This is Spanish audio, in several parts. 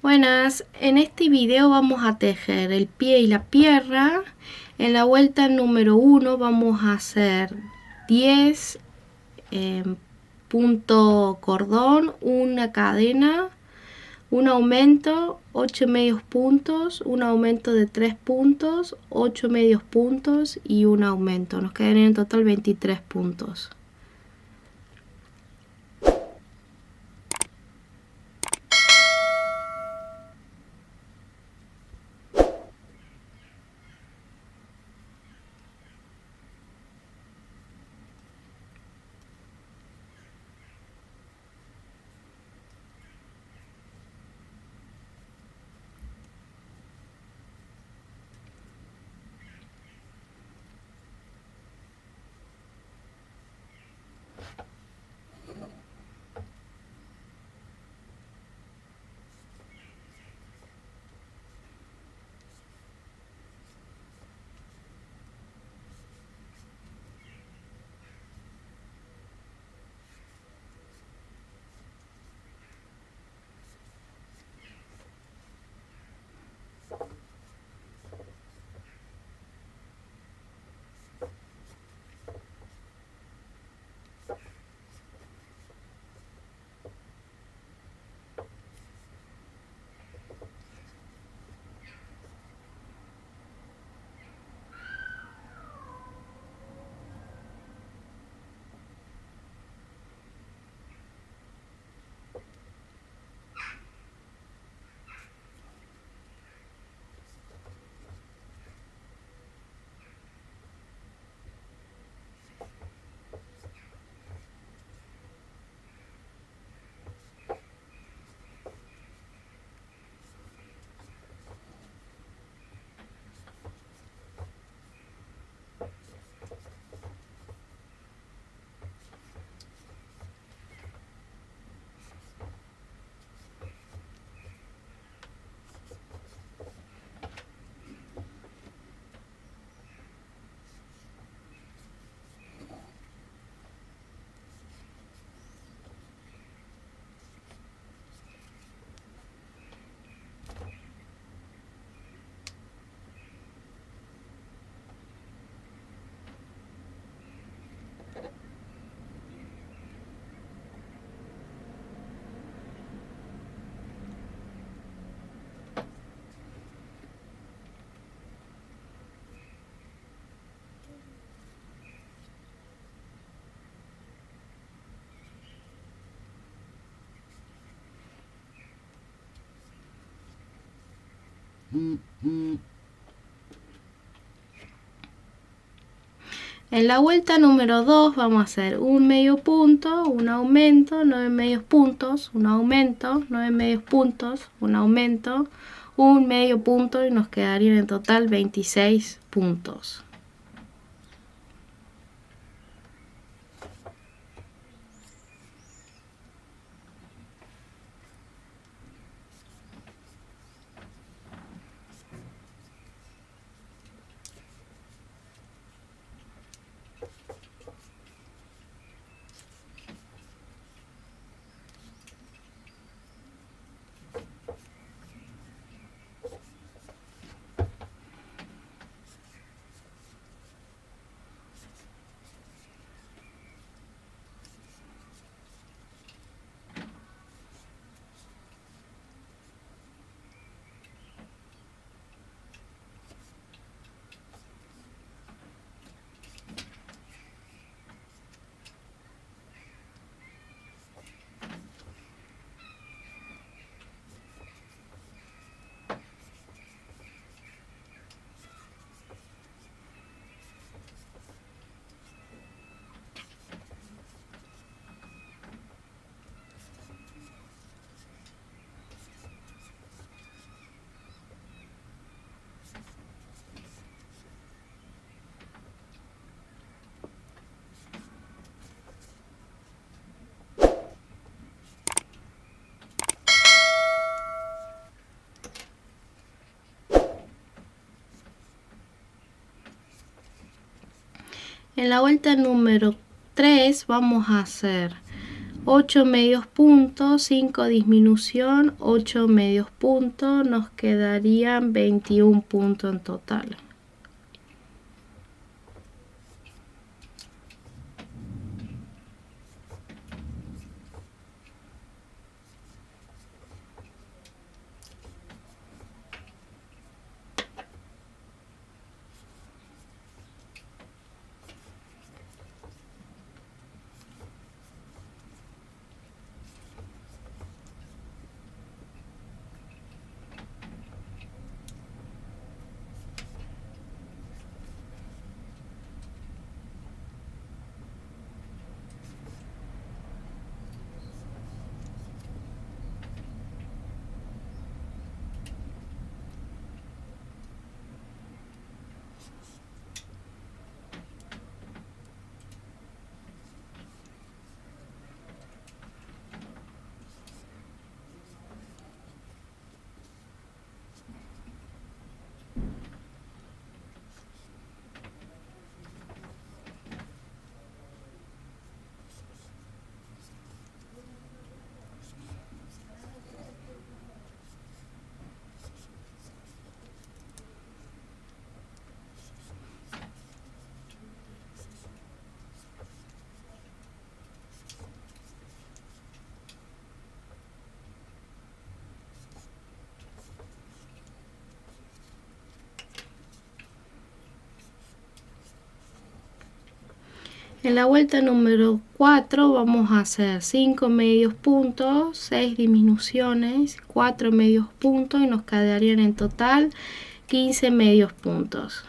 Buenas, en este video vamos a tejer el pie y la pierna. En la vuelta número 1 vamos a hacer 10 punto cordón, una cadena, un aumento, 8 medios puntos, un aumento de 3 puntos, 8 medios puntos y un aumento. Nos quedan en total 23 puntos. En la vuelta número 2 vamos a hacer un medio punto, un aumento, 9 medios puntos, un aumento, 9 medios puntos, un aumento, un medio punto y nos quedarían en total 26 puntos. En la vuelta número 3 vamos a hacer 8 medios puntos, 5 disminución, 8 medios puntos, nos quedarían 21 puntos en total. En la vuelta número 4 vamos a hacer 5 medios puntos, 6 disminuciones, 4 medios puntos y nos quedarían en total 15 medios puntos.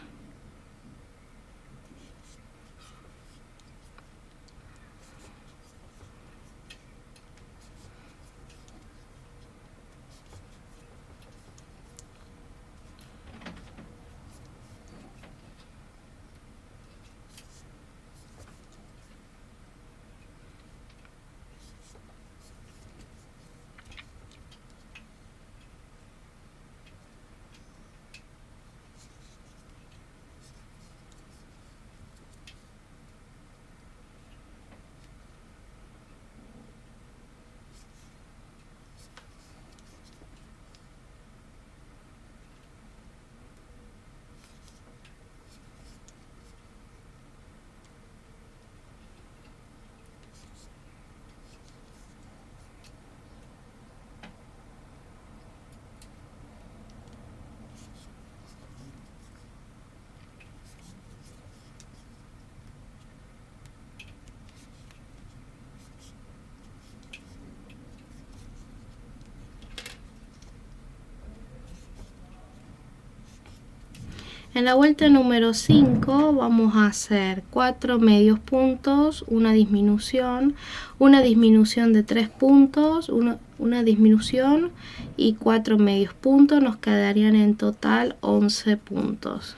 En la vuelta número 5 vamos a hacer 4 medios puntos, una disminución de 3 puntos, una disminución y 4 medios puntos, nos quedarían en total 11 puntos.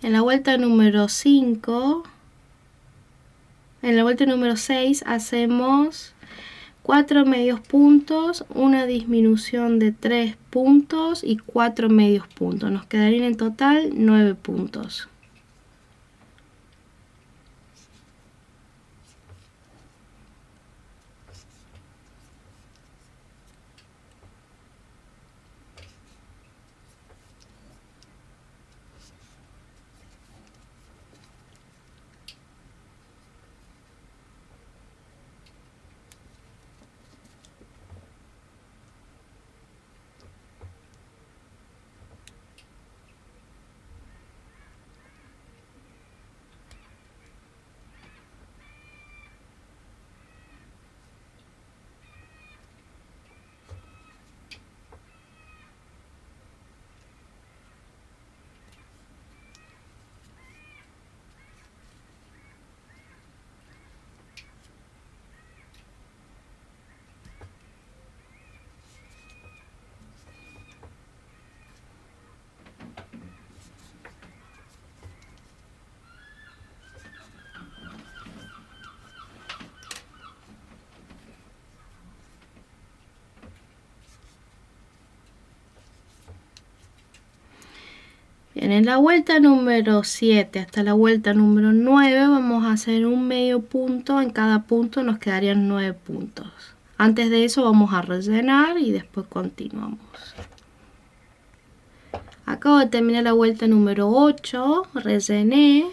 En la vuelta número 5, en la vuelta número 6 hacemos 4 medios puntos, una disminución de 3 puntos y 4 medios puntos. Nos quedarían en total 9 puntos. Bien, en la vuelta número 7 hasta la vuelta número 9 vamos a hacer un medio punto. En cada punto nos quedarían 9 puntos. Antes de eso vamos a rellenar y después continuamos. Acabo de terminar la vuelta número 8, rellené.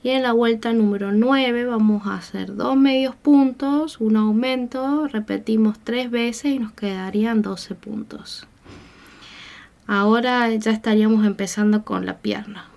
Y en la vuelta número 9 vamos a hacer 2 medios puntos, un aumento, repetimos 3 veces y nos quedarían 12 puntos. Ahora ya estaríamos empezando con la pierna.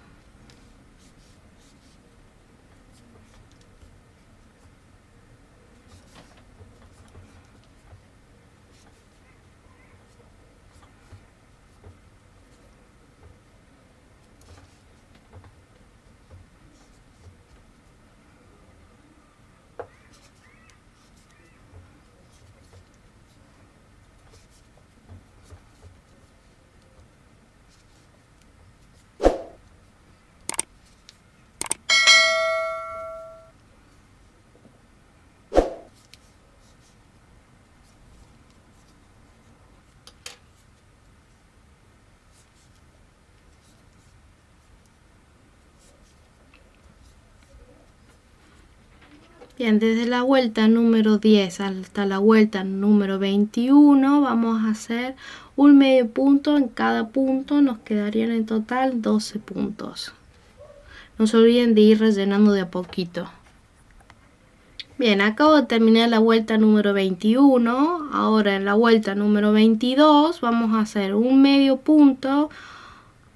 Bien, desde la vuelta número 10 hasta la vuelta número 21 vamos a hacer un medio punto en cada punto, nos quedarían en total 12 puntos. No se olviden de ir rellenando de a poquito. Bien, acabo de terminar la vuelta número 21, ahora en la vuelta número 22 vamos a hacer un medio punto,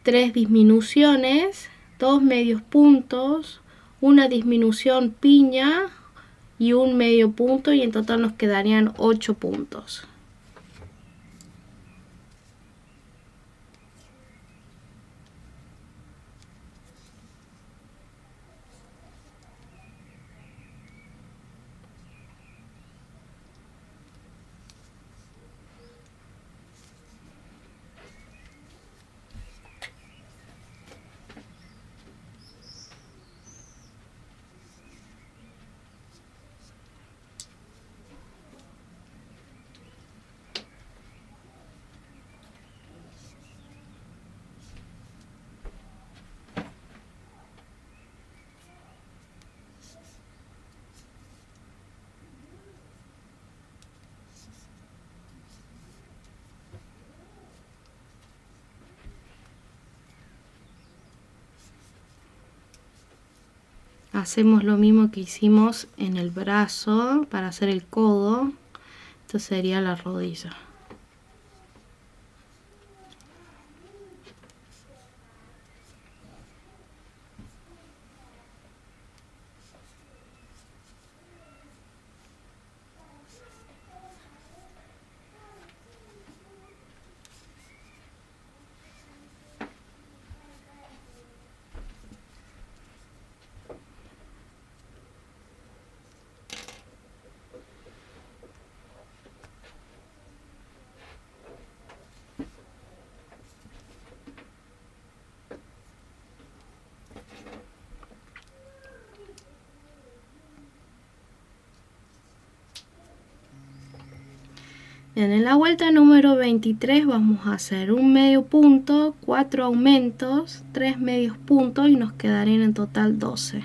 3 disminuciones, 2 medios puntos, una disminución piña y un medio punto, y en total nos quedarían 8 puntos. Hacemos lo mismo que hicimos en el brazo para hacer el codo. Esto sería la rodilla. Bien, en la vuelta número 23 vamos a hacer un medio punto, 4 aumentos, 3 medios puntos y nos quedarían en total 12.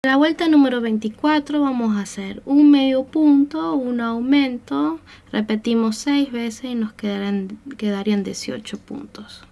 En la vuelta número 24 vamos a hacer un medio punto, un aumento, repetimos 6 veces y nos quedarían 18 puntos.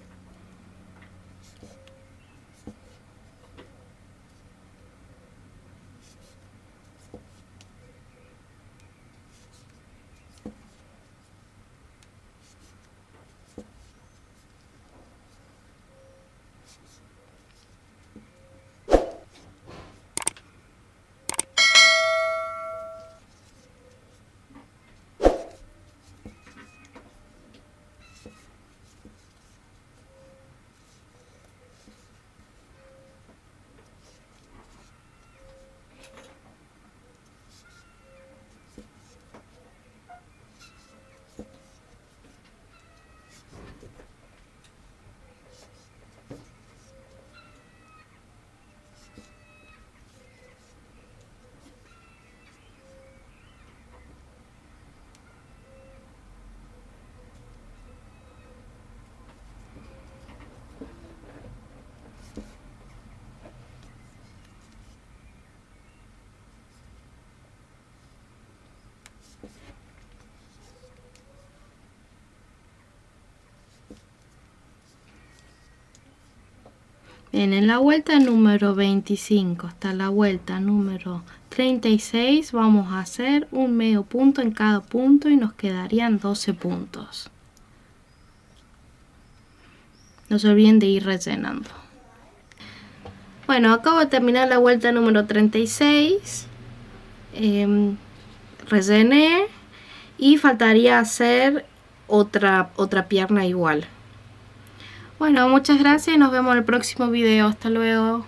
Bien, en la vuelta número 25 hasta la vuelta número 36 vamos a hacer un medio punto en cada punto y nos quedarían 12 puntos. No se olviden de ir rellenando. Bueno, acabo de terminar la vuelta número 36. Rellené y faltaría hacer otra pierna igual. Bueno, muchas gracias y nos vemos en el próximo video. Hasta luego.